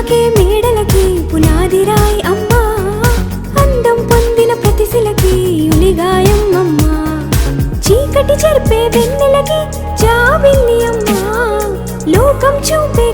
తాకే మేడలకి పునాదిరాయి అమ్మా, అందం పొందిన ప్రతిశిలకి ఉలిగాయం అమ్మా, చీకటి చెరిపే వెన్నెలకి జాబిల్లి అమ్మా, లోకం చూపే